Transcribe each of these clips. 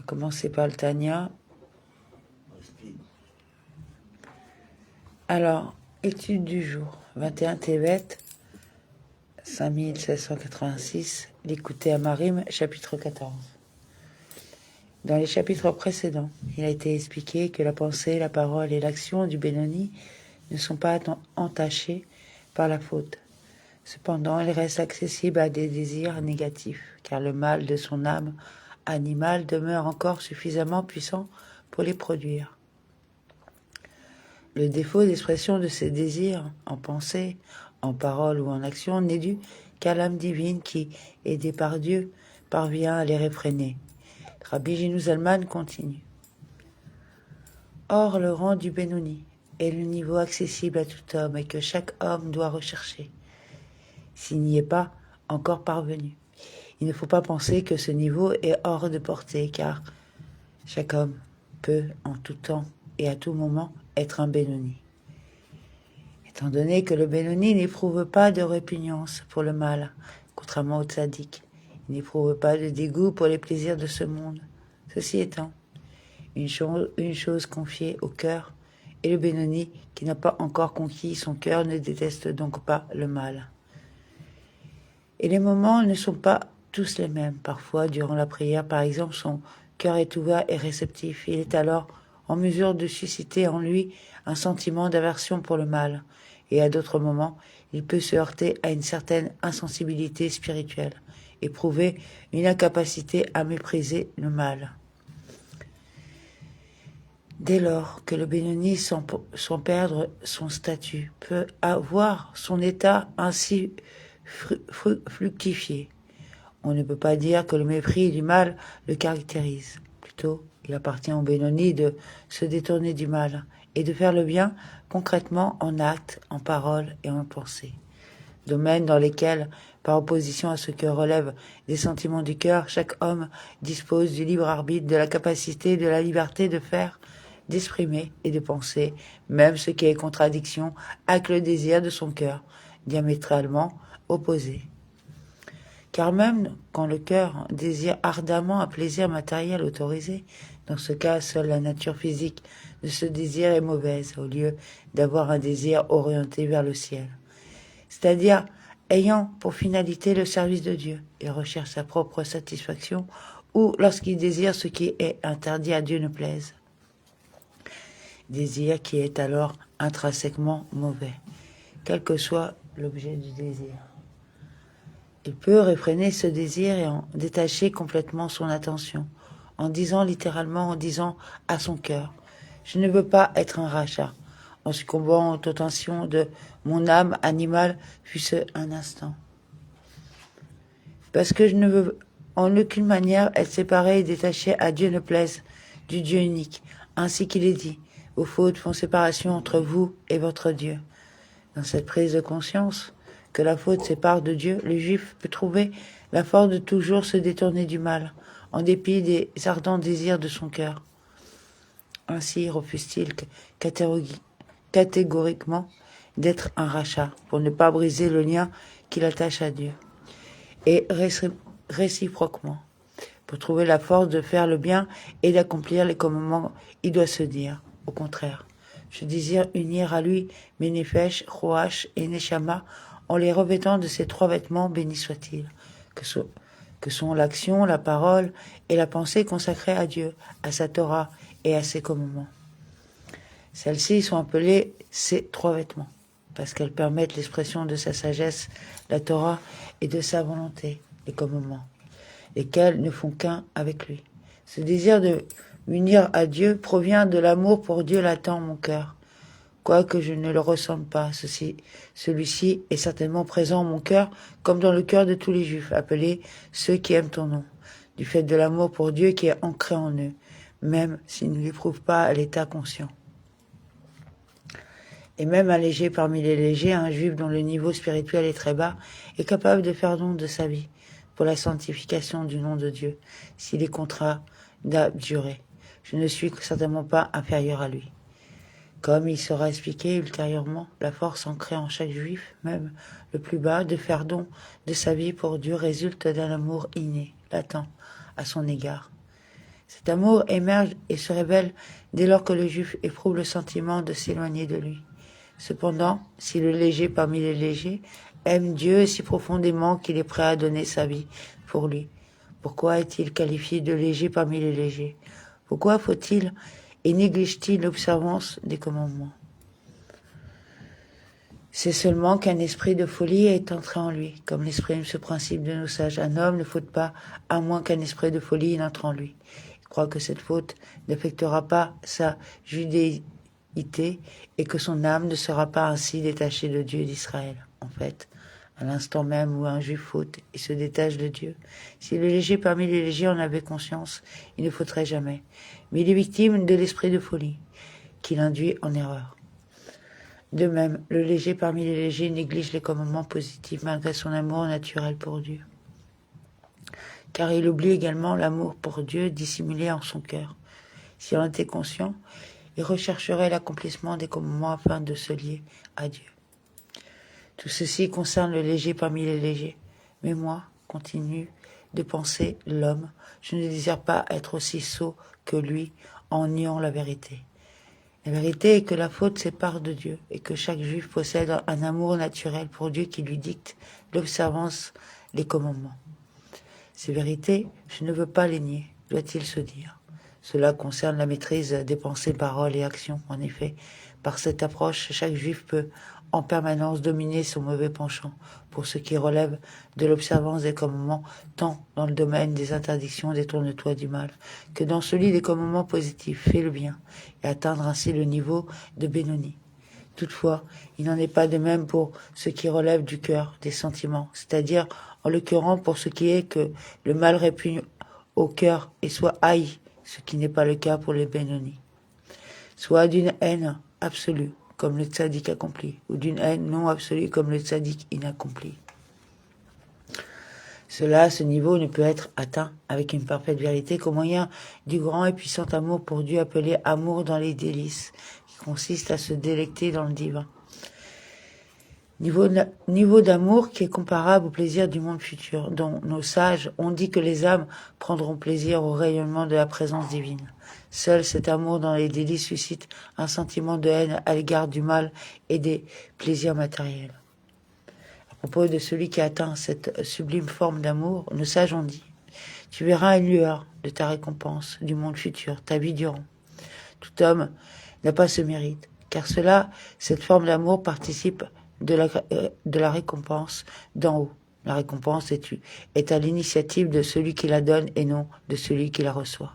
commencer par le Tanya. Alors, étude du jour, 21 Tevet, 5786, l'écouter à Marim, chapitre 14. Dans les chapitres précédents, il a été expliqué que la pensée, la parole et l'action du Benoni ne sont pas entachées par la faute. Cependant, il reste accessible à des désirs négatifs, car le mal de son âme animale demeure encore suffisamment puissant pour les produire. Le défaut d'expression de ces désirs, en pensée, en parole ou en action, n'est dû qu'à l'âme divine qui, aidée par Dieu, parvient à les réfréner. Rabbi Jinou Zalman continue. Or, le rang du Benoni est le niveau accessible à tout homme et que chaque homme doit rechercher, s'il n'y est pas encore parvenu. Il ne faut pas penser que ce niveau est hors de portée, car chaque homme peut, en tout temps et à tout moment, être un Benoni. Étant donné que le Benoni n'éprouve pas de répugnance pour le mal, contrairement au tzaddik, il n'éprouve pas de dégoût pour les plaisirs de ce monde. Ceci étant, une chose confiée au cœur, et le Benoni, qui n'a pas encore conquis son cœur, ne déteste donc pas le mal. Et les moments ne sont pas tous les mêmes. Parfois, durant la prière, par exemple, son cœur est ouvert et réceptif. Il est alors en mesure de susciter en lui un sentiment d'aversion pour le mal. Et à d'autres moments, il peut se heurter à une certaine insensibilité spirituelle, éprouver une incapacité à mépriser le mal. Dès lors que le Benoni, sans perdre son statut, peut avoir son état ainsi fructifié, on ne peut pas dire que le mépris du mal le caractérise. Plutôt, il appartient au Benoni de se détourner du mal et de faire le bien concrètement en actes, en paroles et en pensées. Domaines dans lesquels, par opposition à ce que relèvent des sentiments du cœur, chaque homme dispose du libre arbitre, de la capacité, de la liberté de faire, d'exprimer et de penser, même ce qui est contradiction avec le désir de son cœur, diamétralement opposé. Car même quand le cœur désire ardemment un plaisir matériel autorisé, dans ce cas, seule la nature physique de ce désir est mauvaise, au lieu d'avoir un désir orienté vers le ciel. C'est-à-dire ayant pour finalité le service de Dieu. Il recherche sa propre satisfaction, ou lorsqu'il désire ce qui est interdit à Dieu ne plaise. Désir qui est alors intrinsèquement mauvais, quel que soit l'objet du désir. Il peut réfréner ce désir et en détacher complètement son attention, en disant à son cœur, « Je ne veux pas être un rachat », en succombant aux tentations de mon âme animale, fût-ce un instant. Parce que je ne veux en aucune manière être séparé et détaché à Dieu ne plaise, du Dieu unique, ainsi qu'il est dit, « Vos fautes font séparation entre vous et votre Dieu ». Dans cette prise de conscience que la faute sépare de Dieu, le juif peut trouver la force de toujours se détourner du mal, en dépit des ardents désirs de son cœur. Ainsi refuse-t-il catégoriquement d'être un rachat, pour ne pas briser le lien qui l'attache à Dieu. Et réciproquement, pour trouver la force de faire le bien et d'accomplir les commandements, il doit se dire, au contraire, je désire unir à lui mes nefesh, roach et neshama, en les revêtant de ces trois vêtements, bénis soit-il, que sont l'action, la parole et la pensée consacrées à Dieu, à sa Torah et à ses commandements. Celles-ci sont appelées ces trois vêtements, parce qu'elles permettent l'expression de sa sagesse, la Torah, et de sa volonté, les commandements, lesquels ne font qu'un avec lui. Ce désir de m'unir à Dieu provient de l'amour pour Dieu latent en mon cœur. Quoique je ne le ressente pas, celui-ci est certainement présent en mon cœur, comme dans le cœur de tous les Juifs, appelés ceux qui aiment ton nom, du fait de l'amour pour Dieu qui est ancré en eux, même s'ils ne l'éprouvent pas à l'état conscient. Et même un léger parmi les légers, un Juif dont le niveau spirituel est très bas, est capable de faire don de sa vie pour la sanctification du nom de Dieu, s'il est contraint d'abjurer. Je ne suis certainement pas inférieur à lui. Comme il sera expliqué ultérieurement, la force ancrée en chaque juif, même le plus bas, de faire don de sa vie pour Dieu résulte d'un amour inné, latent, à son égard. Cet amour émerge et se révèle dès lors que le juif éprouve le sentiment de s'éloigner de lui. Cependant, si le léger parmi les légers aime Dieu si profondément qu'il est prêt à donner sa vie pour lui, pourquoi est-il qualifié de léger parmi les légers? Pourquoi faut-il et néglige-t-il l'observance des commandements? C'est seulement qu'un esprit de folie est entré en lui, comme l'exprime ce principe de nos sages. Un homme ne faute pas, à moins qu'un esprit de folie n'entre en lui. Il croit que cette faute n'affectera pas sa judéité et que son âme ne sera pas ainsi détachée de Dieu d'Israël. En fait, à l'instant même où un juif faute, il se détache de Dieu. Si le léger parmi les légers en avait conscience, il ne faudrait jamais. Mais il est victime de l'esprit de folie, qui l'induit en erreur. De même, le léger parmi les légers néglige les commandements positifs malgré son amour naturel pour Dieu. Car il oublie également l'amour pour Dieu dissimulé en son cœur. S'il en était conscient, il rechercherait l'accomplissement des commandements afin de se lier à Dieu. Tout ceci concerne le léger parmi les légers. Mais moi, continue de penser l'homme, je ne désire pas être aussi sot que lui en niant la vérité. La vérité est que la faute sépare de Dieu et que chaque juif possède un amour naturel pour Dieu qui lui dicte l'observance des commandements. Ces vérités, je ne veux pas les nier, doit-il se dire. Cela concerne la maîtrise des pensées, paroles et actions. En effet, par cette approche, chaque juif peut en permanence dominer son mauvais penchant pour ce qui relève de l'observance des commandements, tant dans le domaine des interdictions détourne-toi du mal, que dans celui des commandements positifs, fais le bien, et atteindre ainsi le niveau de Bénoni. Toutefois, il n'en est pas de même pour ce qui relève du cœur, des sentiments, c'est-à-dire en l'occurrence pour ce qui est que le mal répugne au cœur et soit haï, ce qui n'est pas le cas pour les Bénoni. Soit d'une haine absolue, comme le tzaddik accompli, ou d'une haine non absolue comme le tzaddik inaccompli. Ce niveau ne peut être atteint avec une parfaite vérité qu'au moyen du grand et puissant amour pour Dieu appelé amour dans les délices, qui consiste à se délecter dans le divin. Niveau d'amour qui est comparable au plaisir du monde futur, dont nos sages ont dit que les âmes prendront plaisir au rayonnement de la présence divine. Seul cet amour dans les délices suscite un sentiment de haine à l'égard du mal et des plaisirs matériels. À propos de celui qui atteint cette sublime forme d'amour, nos sages ont dit « Tu verras une lueur de ta récompense du monde futur, ta vie durant. Tout homme n'a pas ce mérite, car cette forme d'amour participe de la récompense d'en haut. La récompense est à l'initiative de celui qui la donne et non de celui qui la reçoit.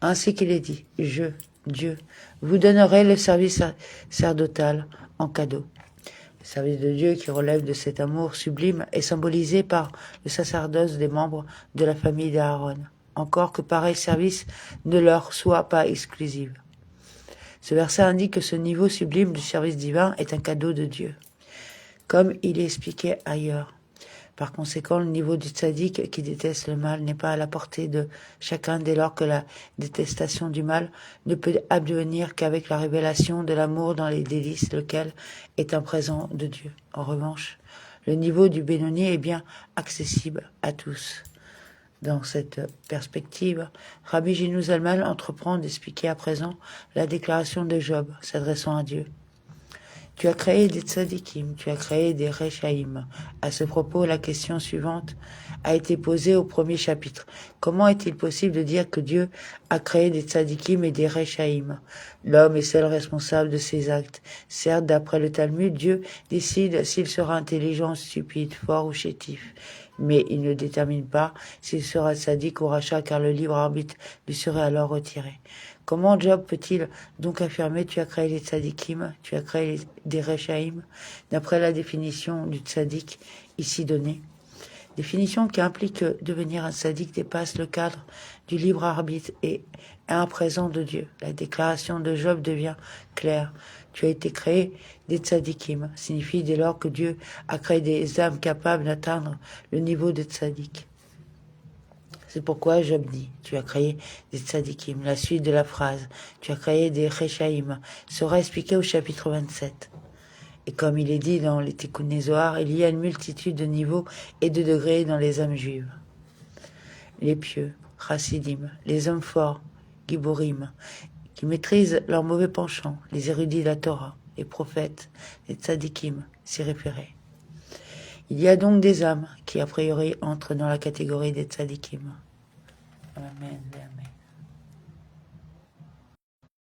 Ainsi qu'il est dit, je, Dieu, vous donnerai le service sacerdotal en cadeau. Le service de Dieu qui relève de cet amour sublime est symbolisé par le sacerdoce des membres de la famille d'Aaron, encore que pareil service ne leur soit pas exclusif. Ce verset indique que ce niveau sublime du service divin est un cadeau de Dieu, comme il est expliqué ailleurs. Par conséquent, le niveau du tzaddik qui déteste le mal n'est pas à la portée de chacun dès lors que la détestation du mal ne peut advenir qu'avec la révélation de l'amour dans les délices, lequel est un présent de Dieu. En revanche, le niveau du Bénoni est bien accessible à tous. Dans cette perspective, Rabbi Gino Zalman entreprend d'expliquer à présent la déclaration de Job, s'adressant à Dieu. Tu as créé des tzadikim, tu as créé des rechaïm. À ce propos, la question suivante a été posée au premier chapitre. Comment est-il possible de dire que Dieu a créé des tzadikim et des rechaïm? L'homme est seul responsable de ses actes. Certes, d'après le Talmud, Dieu décide s'il sera intelligent, stupide, fort ou chétif. Mais il ne détermine pas s'il sera tzaddik ou rachat, car le libre arbitre lui serait alors retiré. Comment Job peut-il donc affirmer « tu as créé les tzadikim, tu as créé des rechaïm » d'après la définition du tzadik ici donnée? Définition qui implique que devenir un tzaddik dépasse le cadre du libre arbitre et est un présent de Dieu. La déclaration de Job devient claire. Tu as été créé des tzadikim, signifie dès lors que Dieu a créé des âmes capables d'atteindre le niveau de tzadik. C'est pourquoi Job dit, tu as créé des tzadikim. La suite de la phrase, tu as créé des rechaïm, sera expliquée au chapitre 27. Et comme il est dit dans les Tikkun Zohar, il y a une multitude de niveaux et de degrés dans les âmes juives. Les pieux, chassidim, les hommes forts, giborim, qui maîtrisent leurs mauvais penchants, les érudits de la Torah, les prophètes, les tzadikim, s'y référer. Il y a donc des âmes qui, a priori, entrent dans la catégorie des tzadikim. Amen, amen.